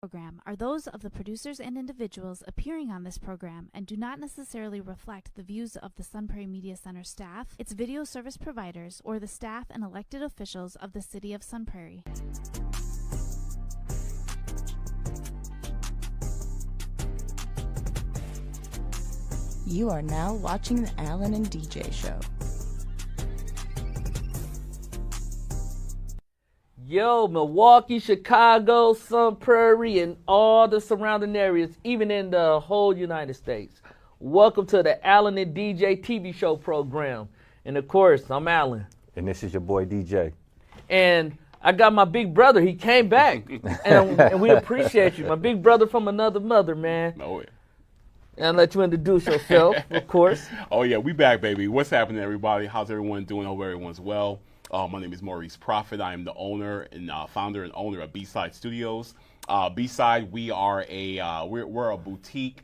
program are those of the producers and individuals appearing on this program and do not necessarily reflect the views of the Sun Prairie Media Center staff, its video service providers, or the staff and elected officials of the City of Sun Prairie. You are now watching the Alan and DJ Show. Yo, Milwaukee, Chicago, Sun Prairie, and all the surrounding areas, even in the whole United States. Welcome to the Alan and DJ TV show program. And of course, I'm Alan. And this is your boy DJ. And I got my big brother. He came back. and we appreciate you. My big brother from another mother, man. Oh, yeah. And I'll let you introduce yourself, of course. Oh, yeah, we back, baby. What's happening, everybody? How's everyone doing? Hope everyone's well. My name is Maurice Proffit. I am the owner and founder and owner of B-Side Studos. B-Side, we are we're a boutique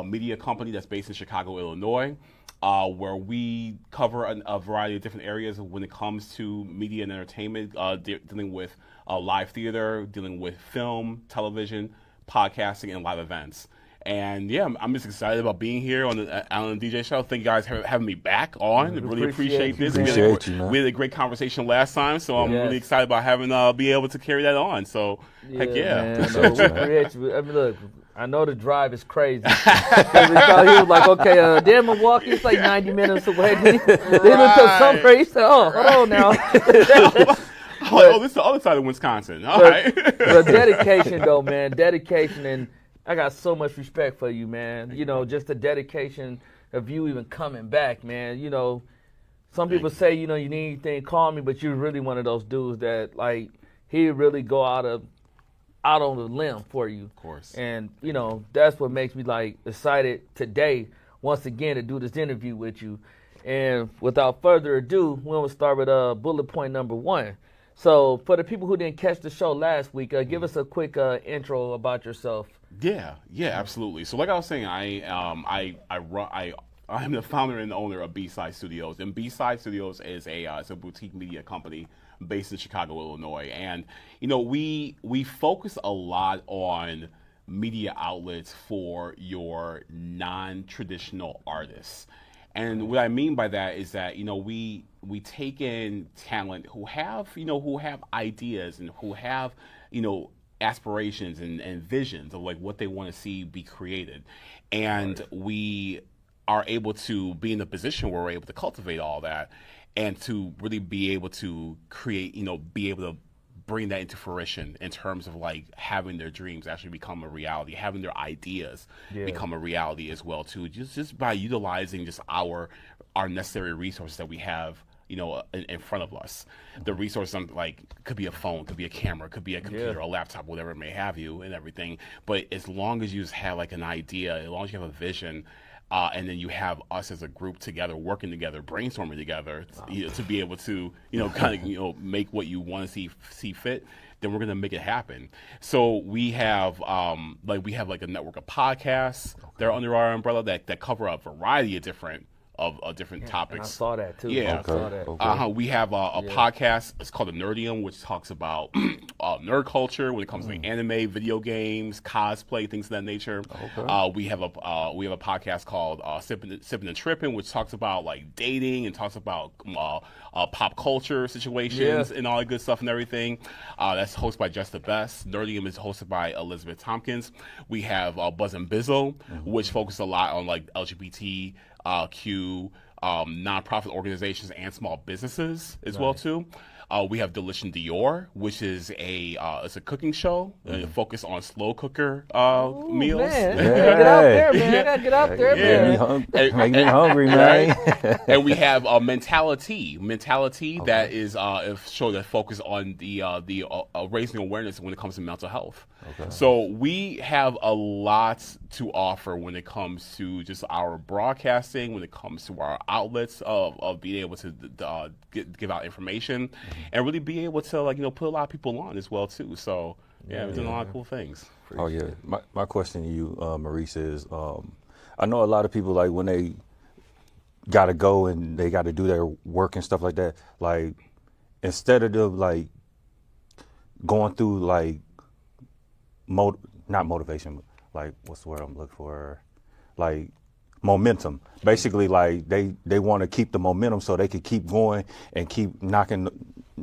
media company that's based in Chicago, Illinois, where we cover a variety of different areas when it comes to media and entertainment, dealing with live theater, dealing with film, television, podcasting, and live events. And yeah, I'm just excited about being here on the Alan and DJ show. Thank you guys for having me back on. I really appreciate this. We had a great conversation last time, so I'm really excited about having be able to carry that on. So heck yeah. Man, no, we appreciate you. I mean, look, I know the drive is crazy. He was like, okay, damn Milwaukee, it's like 90 minutes away. Then he looked up somewhere. He said, oh, hold on now. Oh, this is the other side of Wisconsin. All right. But dedication, though, man. Dedication, and I got so much respect for you, man. You know, just the dedication of you even coming back, man. You know, some people say, you know, you need anything, call me, but you're really one of those dudes that, like, he really go out on the limb for you. Of course. And, you know, that's what makes me, like, excited today, once again, to do this interview with you. And without further ado, we're going to start with bullet point number 1. So for the people who didn't catch the show last week, give us a quick intro about yourself. Yeah, absolutely. So like I was saying, I'm the founder and owner of B-Side Studios, and B-Side Studios is it's a boutique media company based in Chicago, Illinois. And you know, we focus a lot on media outlets for your non-traditional artists. And what I mean by that is that, you know, we take in talent who have ideas and who have, you know, aspirations and visions of like what they want to see be created. And we are able to be in a position where we're able to cultivate all that and to really be able to create, you know, be able to bring that into fruition in terms of like having their dreams actually become a reality, having their ideas become a reality as well too, just by utilizing just our necessary resources that we have, you know, in front of us. The resources, like, could be a phone, could be a camera, could be a computer, a laptop, whatever it may have you and everything. But as long as you just have like an idea, as long as you have a vision, and then you have us as a group together, working together, brainstorming together, you know, to be able to, you know, kind of, you know, make what you want to see fit, then we're going to make it happen. So we have like a network of podcasts that are under our umbrella that cover a variety of different topics. I saw that too. Yeah. I saw that. We have a podcast. It's called The Nerdium, which talks about nerd culture when it comes to anime, video games, cosplay, things of that nature. We have a podcast called Sippin' and Trippin', which talks about like dating and talks about pop culture situations and all that good stuff and everything. That's hosted by Just the Best. Nerdium is hosted by Elizabeth Tompkins. We have Buzz and Bizzle, which focuses a lot on like LGBT nonprofit organizations and small businesses as well too. We have Delish and Dior, which is it's a cooking show focused on slow cooker meals. Man. Get out there, man. I gotta get out there, man. Make me hungry, man. And we have Mentality that is a show that focuses on the raising awareness when it comes to mental health. So we have a lot to offer when it comes to just our broadcasting, when it comes to our outlets of being able to give out information, and really be able to, like, you know, put a lot of people on as well too. So we're doing a lot of cool things. Oh yeah. My question to you, Maurice, is I know a lot of people, like, when they gotta go and they gotta do their work and stuff like that, like, instead of them like going through like not motivation, like what's the word I'm looking for? Like momentum. Basically, like they want to keep the momentum so they can keep going and keep knocking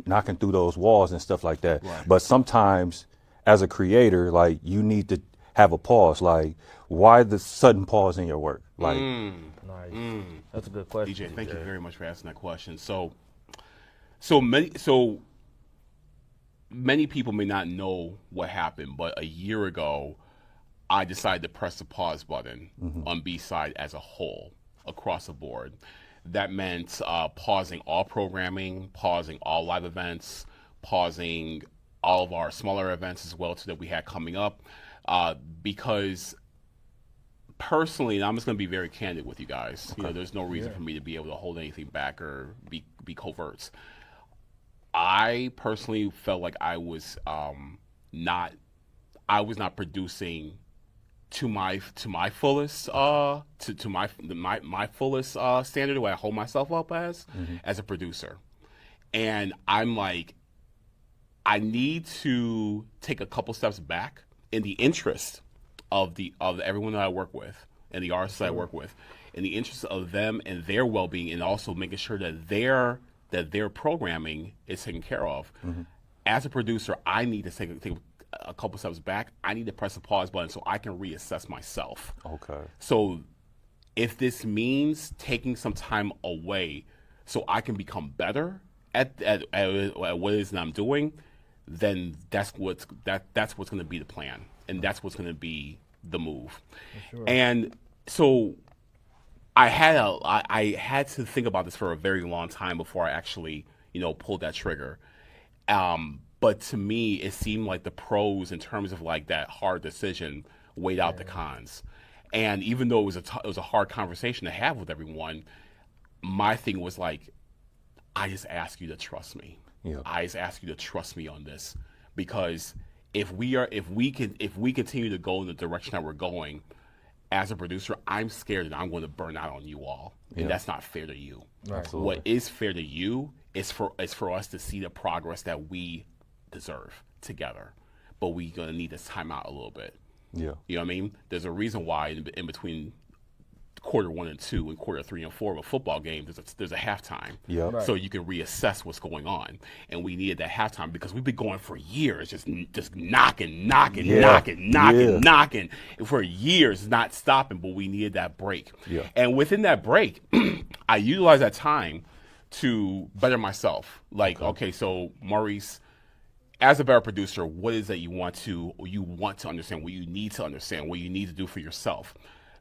through those walls and stuff like that. Right. But sometimes as a creator, like you need to have a pause. Like why the sudden pause in your work? Like Nice. That's a good question. DJ, thank you DJ. very much for asking that question. So many people may not know what happened, but a year ago, I decided to press the pause button on B-Side as a whole, across the board. That meant pausing all programming, pausing all live events, pausing all of our smaller events as well, too, that we had coming up, because personally, and I'm just going to be very candid with you guys, you know, there's no reason for me to be able to hold anything back or be covert. I personally felt like I was not producing to my fullest to my fullest standard, the way I hold myself up as a producer. And I'm like, I need to take a couple steps back in the interest of everyone that I work with and the artists that I work with, in the interest of them and their well-being, and also making sure that their programming is taken care of. As a producer, I need to take a couple steps back. I need to press the pause button so I can reassess myself. Okay. So if this means taking some time away so I can become better at what it is that I'm doing, then that's what's going to be the plan, and that's what's going to be the move. Sure. And so I had to think about this for a very long time before I actually, pulled that trigger. But to me, it seemed like the pros in terms of like that hard decision weighed out the cons. And even though it was a hard conversation to have with everyone, my thing was like, I just ask you to trust me. Yeah. I just ask you to trust me on this, because if we continue to go in the direction that we're going, as a producer, I'm scared that I'm going to burn out on you all, and that's not fair to you. Right. What is fair to you is for us to see the progress that we deserve together, but we're going to need this time out a little bit. Yeah, you know what I mean? There's a reason why in between quarter 1 and 2 and quarter 3 and 4 of a football game, there's a halftime. Yeah. Right. So you can reassess what's going on. And we needed that halftime because we've been going for years, just knocking for years, not stopping. But we needed that break. Yeah. And within that break, I utilized that time to better myself. Like, okay, so Maurice, as a better producer, what is that you want to understand, what you need to understand, what you need to do for yourself?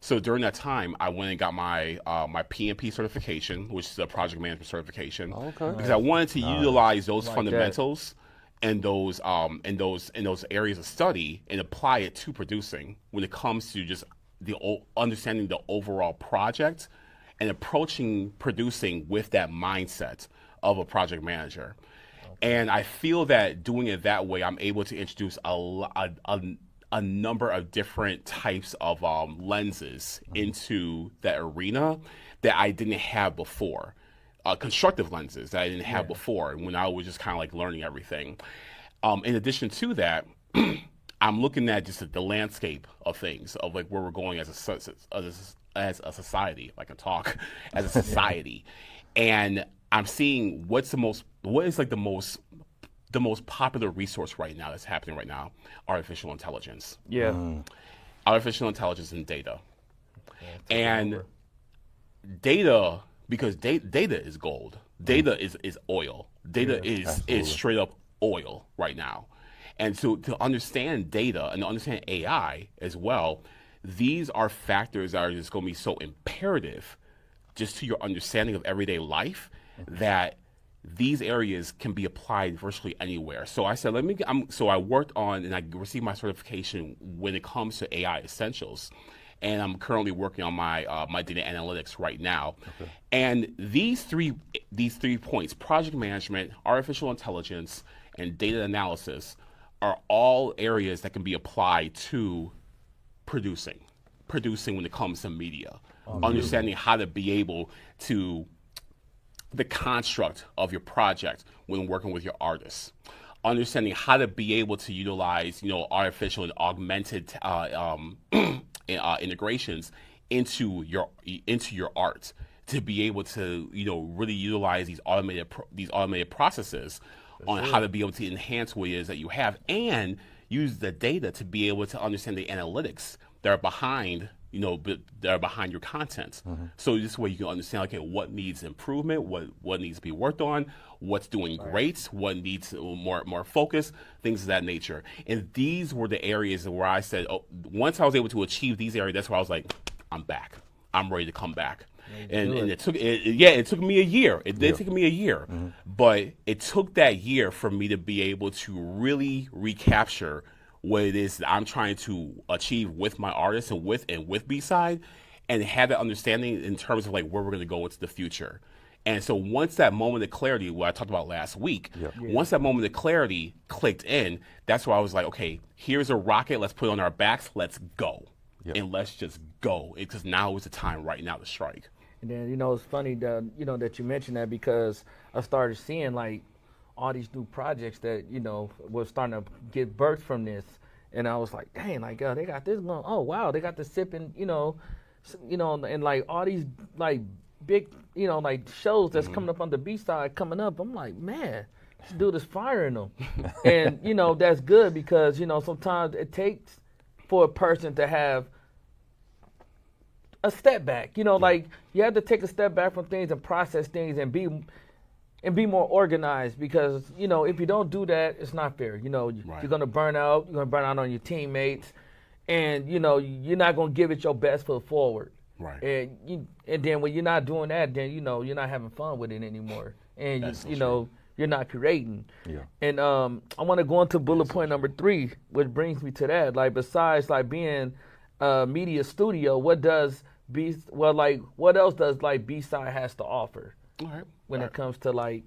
So during that time, I went and got my my PMP certification, which is a project management certification, because I wanted to utilize those fundamentals and those areas of study and apply it to producing when it comes to just understanding the overall project and approaching producing with that mindset of a project manager. And I feel that doing it that way, I'm able to introduce a number of different types of lenses into that arena that I didn't have before. Constructive lenses that I didn't have before when I was just kind of like learning everything. In addition to that, I'm looking at just the landscape of things, of like where we're going as a society, like a talk, as a society. And I'm seeing what is the most popular resource right now that's happening right now: artificial intelligence. Yeah. Artificial intelligence and data. And data, because data is gold. Data is oil. Data is straight up oil right now. And so to understand data and to understand AI as well, these are factors that are just going to be so imperative just to your understanding of everyday life that these areas can be applied virtually anywhere. So I said, so I worked on and I received my certification when it comes to AI essentials. And I'm currently working on my my data analytics right now. Okay. And these three points, project management, artificial intelligence, and data analysis, are all areas that can be applied to producing when it comes to media. Understanding how to be able to the construct of your project when working with your artists, understanding how to be able to utilize, artificial and augmented integrations into your art, to be able to, really utilize these automated processes on how to be able to enhance what it is that you have, and use the data to be able to understand the analytics that are behind your content. So this way you can understand, okay, what needs improvement, what needs to be worked on, what's doing great, what needs more focus, things of that nature. And these were the areas where I said, once I was able to achieve these areas, that's where I was like, I'm back. I'm ready to come back. And it took me a year. It did take me a year, but it took that year for me to be able to really recapture what it is that I'm trying to achieve with my artists and with B-Side, and have that understanding in terms of like where we're going to go into the future. And so once that moment of clarity, what I talked about last week, once that moment of clarity clicked in, that's where I was like, okay, here's a rocket. Let's put it on our backs. Let's go. And let's just go, because now is the time right now to strike. And then, it's funny that, that you mentioned that, because I started seeing like all these new projects that, was starting to get birthed from this. And I was like, dang, like, they got this going. Oh, wow, they got the sipping, and like all these like big, like shows that's coming up on the B-Side coming up. I'm like, man, this dude is firing them. And, that's good, because, sometimes it takes for a person to have a step back, like you have to take a step back from things and process things and be more organized, because, if you don't do that, it's not fair. You're going to burn out. You're going to burn out on your teammates, and, you're not going to give it your best foot forward. Right. And then when you're not doing that, then, you're not having fun with it anymore. And, you're not creating. Yeah. And I want to go into bullet point number 3, which brings me to that. Like, besides like being a media studio, what else does like B-Side has to offer? All right. When it comes to like,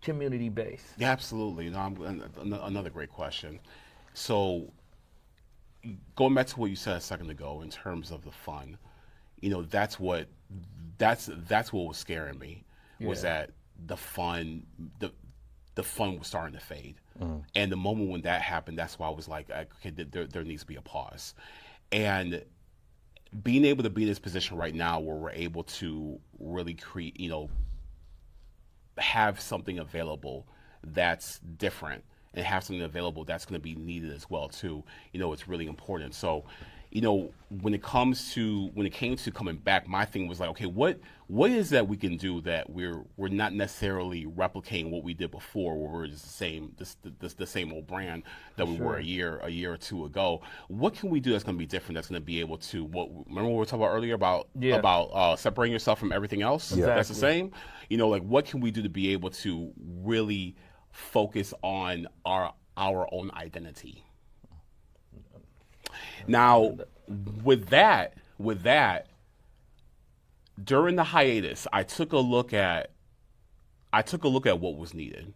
community base? Yeah, absolutely. Another great question. So going back to what you said a second ago in terms of the fun, that's what was scaring me, was that the fun was starting to fade. And the moment when that happened, that's why I was like, okay, there needs to be a pause. And being able to be in this position right now where we're able to really create, have something available that's different, and have something available that's going to be needed as well too, it's really important. So, when it came to coming back, my thing was like, okay, what is that we can do that we're not necessarily replicating what we did before, where we're just the same old brand that we were a year or two ago. What can we do that's going to be different, that's going to be able to, remember what we were talking about earlier about separating yourself from everything else? Exactly. That's the same. Like, what can we do to be able to really focus on our own identity? Now, with that, during the hiatus, I took a look at what was needed,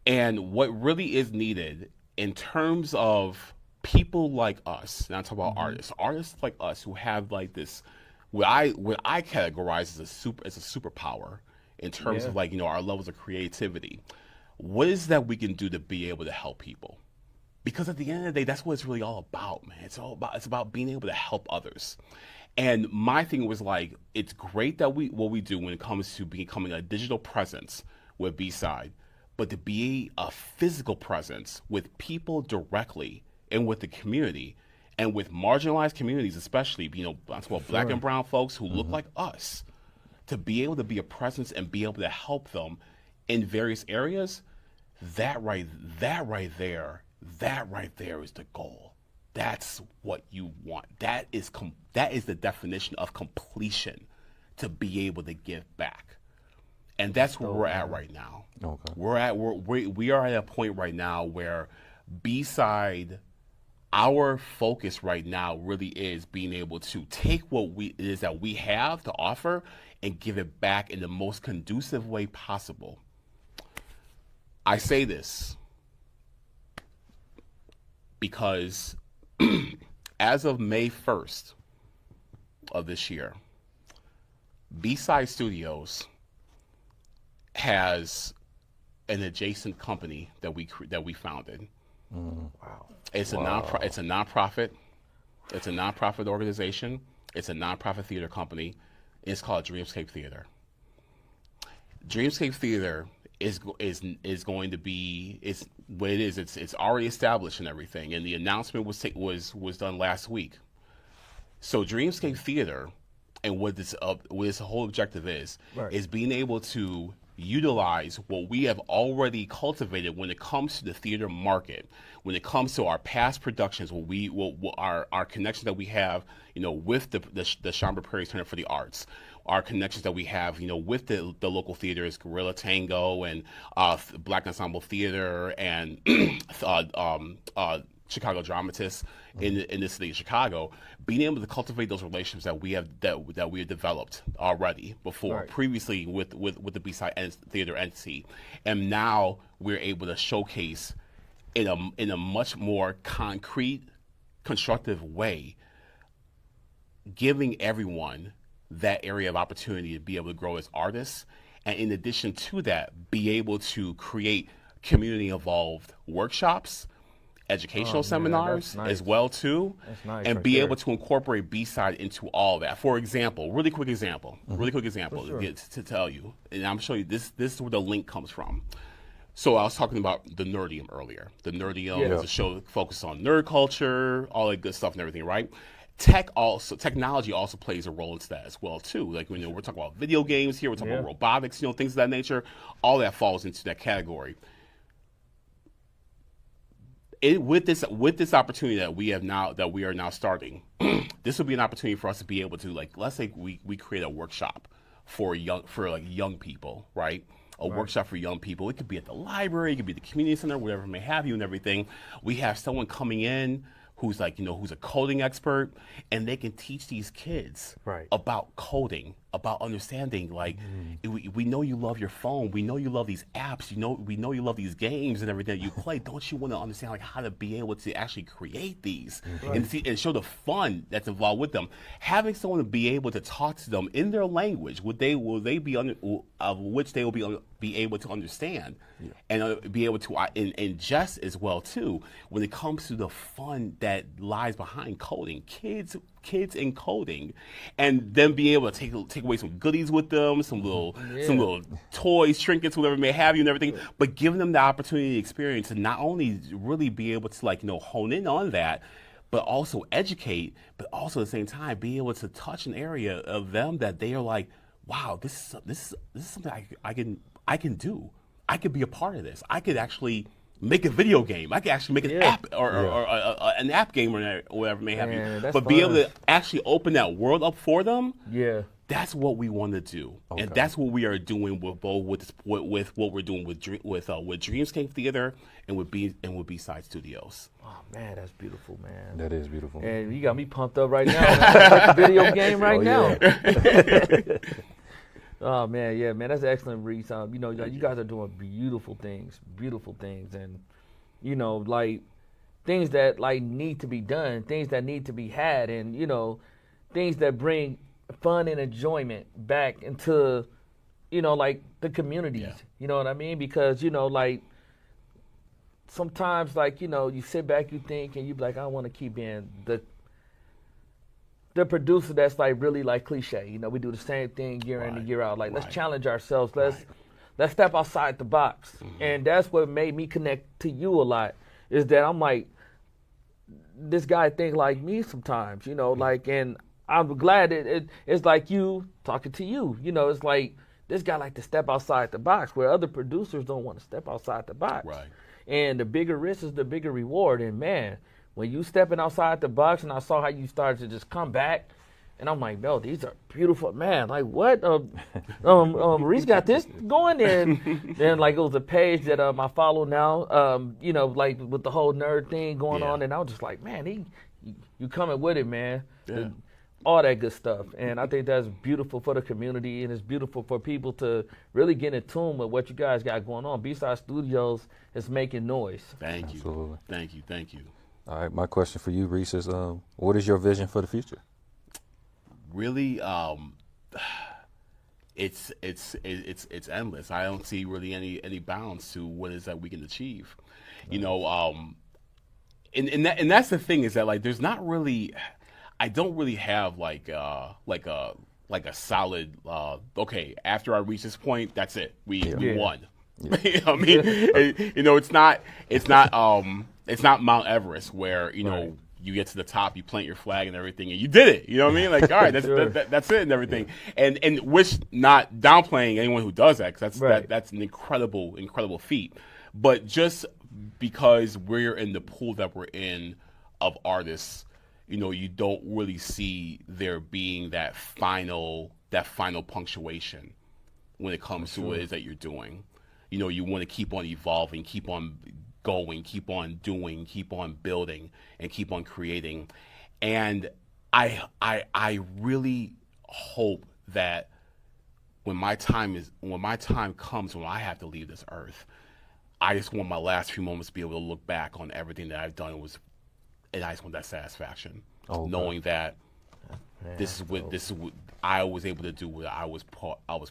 and what really is needed in terms of people like us. And I'm talking about artists like us who have like this, what I categorize as a superpower in terms of like, our levels of creativity. What is that we can do to be able to help people? Because at the end of the day, that's what it's really all about, man. It's about being able to help others. And my thing was like, it's great that what we do when it comes to becoming a digital presence with B-Side, but to be a physical presence with people directly and with the community, and with marginalized communities, especially, that's what Black and brown folks who look like us, to be able to be a presence and be able to help them in various areas. That right there is the goal. That's what you want. That is the definition of completion, to be able to give back. And that's where we're at right now. Okay. We are at a point right now where B-Side, our focus right now really is being able to take what it is that we have to offer and give it back in the most conducive way possible. I say this because as of May 1st of this year, B-Side Studios has an adjacent company that we founded. Wow. It's a nonprofit. It's a nonprofit organization. It's a nonprofit theater company. It's called Dreamscape Theater. Dreamscape Theater is going to be, it's what it is. It's already established and everything. And the announcement was done last week. So Dreamscape Theater, and what this whole objective is being able to utilize what we have already cultivated when it comes to the theater market, when it comes to our past productions, our connections that we have, with the Schaumburg Prairie Center for the Arts, our connections that we have, with the local theaters, Gorilla Tango and Black Ensemble Theater and Chicago dramatists in the city of Chicago, being able to cultivate those relationships that we have developed already before, previously with the B-Side Theater entity, and now we're able to showcase in a much more concrete, constructive way, giving everyone that area of opportunity to be able to grow as artists, and in addition to that, be able to create community-involved workshops, educational seminars as well too, and be able to incorporate B-Side into all that. For example, really quick example to tell you, and I'm showing you this is where the link comes from. So I was talking about the Nerdium earlier. The Nerdium is a show focused on nerd culture, all that good stuff and everything, right? Technology also plays a role into that as well too. Like we're talking about video games here, we're talking about robotics, things of that nature. All that falls into that category. With this opportunity that we are now starting, this would be an opportunity for us to be able to, like, let's say we create a workshop for young people, right? A workshop for young people. It could be at the library, it could be the community center, whatever it may have you and everything. We have someone coming in who's who's a coding expert, and they can teach these kids about coding, about understanding. Like, we know you love your phone, we know you love these apps, we know you love these games and everything that you play. Don't you want to understand how to be able to actually create these and show the fun that's involved with them? Having someone to be able to talk to them in their language, which they will be able to understand and be able to ingest as well too. When it comes to the fun that lies behind coding, kids in coding, and then be able to take away some goodies with them, some little toys, trinkets, whatever it may have you and everything, but giving them the opportunity, experience, to not only really be able to hone in on that, but also educate, but also at the same time be able to touch an area of them that they are like, wow, this is something I can do. I could be a part of this. I could actually make a video game. I could actually make an app or an app game or whatever it may have you. But be able to actually open that world up for them. Yeah, that's what we want to do, and that's what we are doing with what we're doing with Dreamscape Theater and with B-Side Studios. Oh man, that's beautiful, man. That is beautiful. And you got me pumped up right now. Like a video game right now. Oh man, yeah, man, that's excellent, Reese. You guys are doing beautiful things, and like things that need to be done, things that need to be had, and things that bring fun and enjoyment back into like the communities. Yeah. You know what I mean? Because like sometimes you sit back, you think, and you be like, I want to keep being the producer that's really cliche. We do the same thing year in and year out. Let's challenge ourselves. Let's step outside the box. Mm-hmm. And that's what made me connect to you a lot, is that I'm like, this guy think like me sometimes, and I'm glad it's like you talking to you. It's like this guy like to step outside the box where other producers don't want to step outside the box. Right. And the bigger risk is the bigger reward. And man, when you stepping outside the box, and I saw how you started to just come back, and I'm like, no, these are beautiful, man. Like what? Maurice got this going, and then it was a page that I follow now, with the whole nerd thing going on, and I was just like, man, you coming with it, man. Yeah. All that good stuff, and I think that's beautiful for the community, and it's beautiful for people to really get in tune with what you guys got going on. B-Side Studios is making noise. Thank you. Absolutely. Thank you. All right, my question for you, Reese, is what is your vision for the future? Really, it's endless. I don't see really any bounds to what it is that we can achieve. You know, and that's the thing, is that like there's not really, I don't really have like a solid okay, after I reach this point, that's it. We won. You know what I mean? You know, it's not Mount Everest where, you know, you get to the top, you plant your flag and everything, and you did it. You know what I mean? Like, all right, that's it and everything. And which, not downplaying anyone who does that, because that's an incredible feat. But just because we're in the pool that we're in of artists, you know, you don't really see there being that final punctuation when it comes to what it is that you're doing. You know, you want to keep on evolving, keep on going, keep on doing, keep on building, and keep on creating. And I really hope that when my time comes, when I have to leave this earth, I just want my last few moments to be able to look back on everything that I've done, and I just want that satisfaction, knowing that this is what I was able to do, what I was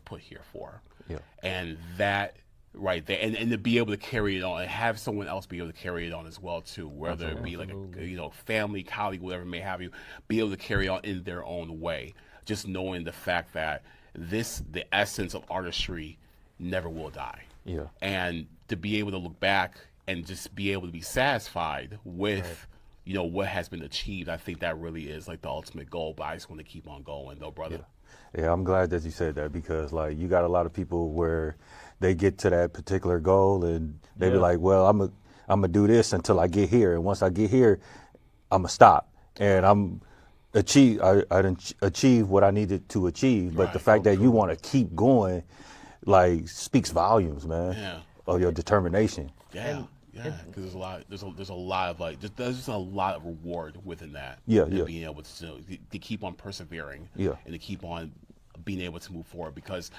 put here for. Yeah. And that right there, and to be able to carry it on, and have someone else be able to carry it on as well too, whether it be like a family, colleague, whatever may have you, be able to carry on in their own way. Just knowing the fact that the essence of artistry never will die. Yeah. And to be able to look back and just be able to be satisfied with you know, what has been achieved, I think that really is like the ultimate goal. But I just want to keep on going, though, brother. Yeah, I'm glad that you said that, because like you got a lot of people where they get to that particular goal and they be like, well, I'm gonna do this until I get here, and once I get here, I'm gonna stop, and I didn't achieve what I needed to achieve. But the fact that you want to keep going, like, speaks volumes, man, of your determination. Yeah, because there's a lot of like, there's just a lot of reward within that. Being able to keep on persevering. And to keep on being able to move forward, because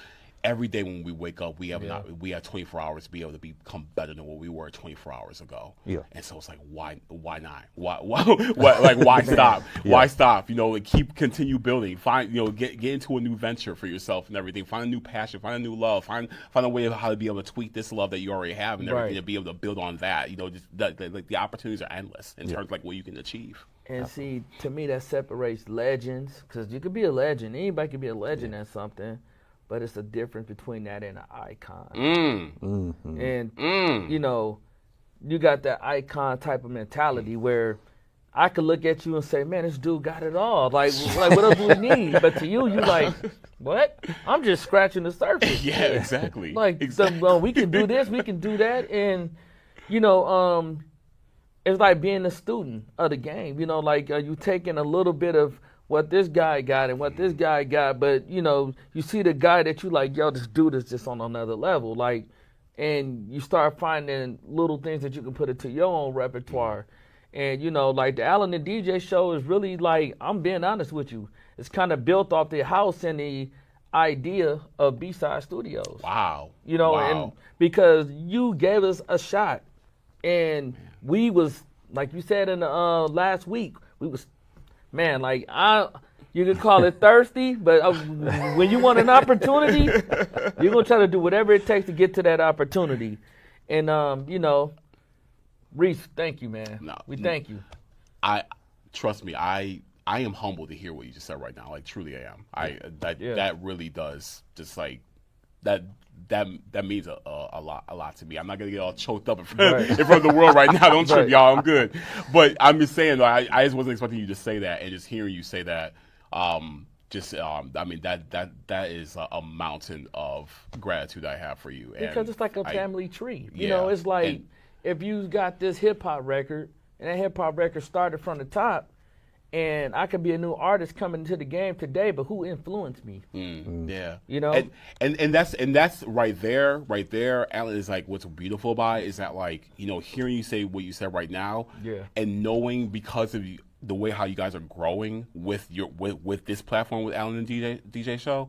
every day when we wake up, we have 24 hours to be able to become better than what we were 24 hours ago. And so it's like, why not? Why stop? Why stop? You know, like, continue building. Find, you know, get into a new venture for yourself and everything. Find a new passion. Find a new love. Find a way of how to be able to tweak this love that you already have and everything, to be able to build on that. You know, just like the opportunities are endless in terms of like what you can achieve. And see, to me, that separates legends, because you could be a legend. Anybody could be a legend at something. But it's a difference between that and an icon. And, you know, you got that icon type of mentality where I could look at you and say, man, this dude got it all. Like what else do we need? But to you like, what? I'm just scratching the surface. Yeah, exactly. Like, so, we can do this, we can do that. And, you know, it's like being a student of the game. You know, like you taking a little bit of what this guy got and what this guy got, but you know, you see the guy that you like, yo, this dude is just on another level, like, and you start finding little things that you can put into your own repertoire. And you know, like the Alan and DJ show is really, like, I'm being honest with you, it's kind of built off the house and the idea of B-Side Studios. Wow. You know, and because you gave us a shot, and we was, like you said in the last week, we was, man, like, you could call it thirsty, but when you want an opportunity, you're going to try to do whatever it takes to get to that opportunity. And, you know, Reese, thank you, man. We thank you. Trust me, I am humbled to hear what you just said right now. Like, truly I am. That really does, just like, that means a lot to me. I'm not gonna get all choked up in front of the world right now. Don't trip, y'all. I'm good. But I'm just saying, I just wasn't expecting you to say that, and just hearing you say that, I mean, that is a mountain of gratitude I have for you. Because it's like a family tree. You know, it's like, if you got this hip hop record, and that hip hop record started from the top, and I could be a new artist coming into the game today, but who influenced me? Yeah, you know, and that's right there, Alan, is like, what's beautiful about it is that, like, you know, hearing you say what you said right now, and knowing, because of the way how you guys are growing with this platform with Alan and DJ show,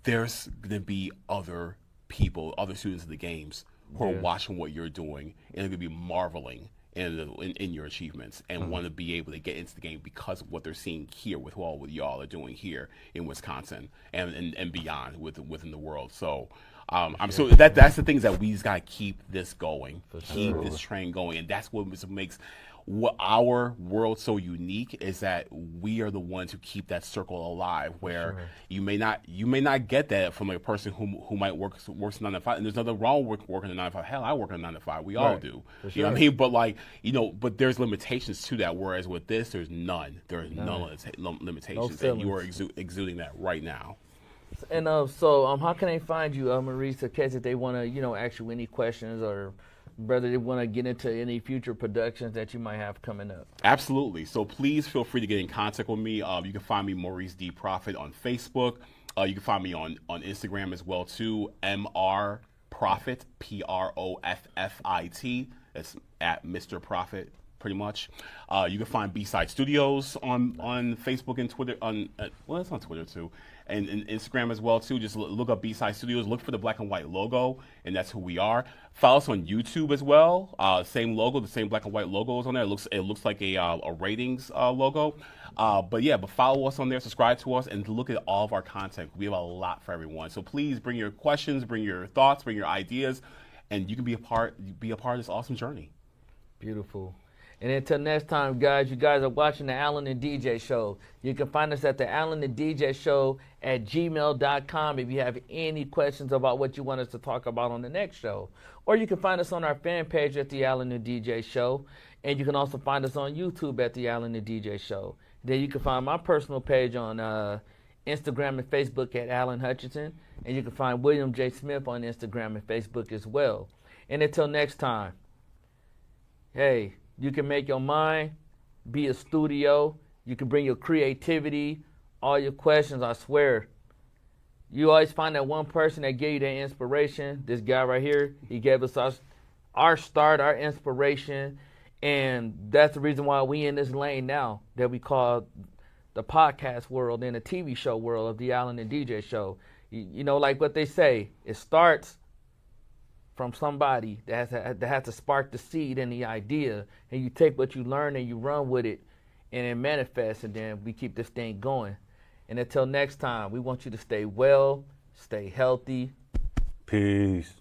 there's gonna be other people, other students in the games who are watching what you're doing, and they're gonna be marveling in your achievements and want to be able to get into the game because of what they're seeing here with what y'all are doing here in Wisconsin and beyond within the world. So so that's the things that we just gotta keep this going, keep this train going, and that's what makes our world so unique, is that we are the ones who keep that circle alive, where you may not get that from a person who might works 9 to 5, and there's nothing wrong with working a 9 to 5. Hell, I work a 9 to 5. We all do. You know what I mean? But like, but there's limitations to that. Whereas with this, there's none. There's no limitations, and you are exuding that right now. And so how can they find you, Maurice, in case if they want to, ask you any questions, or whether they want to get into any future productions that you might have coming up? Absolutely. So please feel free to get in contact with me. You can find me Maurice D Proffit on Facebook. You can find me on Instagram as well too. Mr Proffit, Proffit. That's at Mr. Proffit, pretty much. You can find B-Side Studios on Facebook and Twitter. It's on Twitter too. And Instagram as well too. Just look up B-Side Studios. Look for the black and white logo, and that's who we are. Follow us on YouTube as well. Same logo, the same black and white logo is on there. It looks like a ratings logo. But follow us on there, subscribe to us, and look at all of our content. We have a lot for everyone. So please bring your questions, bring your thoughts, bring your ideas, and you can be a part of this awesome journey. Beautiful. And until next time, guys, you guys are watching the Alan and DJ Show. You can find us at the Alan and DJ Show at gmail.com if you have any questions about what you want us to talk about on the next show. Or you can find us on our fan page at the Alan and DJ Show. And you can also find us on YouTube at the Alan and DJ Show. Then you can find my personal page on Instagram and Facebook at Alan Hutchinson. And you can find William J. Smith on Instagram and Facebook as well. And until next time, hey, you can make your mind be a studio. You can bring your creativity, all your questions. I swear, you always find that one person that gave you that inspiration. This guy right here, he gave us our start, our inspiration. And that's the reason why we in this lane now that we call the podcast world and the TV show world of the Alan and DJ Show. Like what they say, it starts from somebody that has to spark the seed and the idea, and you take what you learn and you run with it, and it manifests, and then we keep this thing going. And until next time, we want you to stay well, stay healthy. Peace.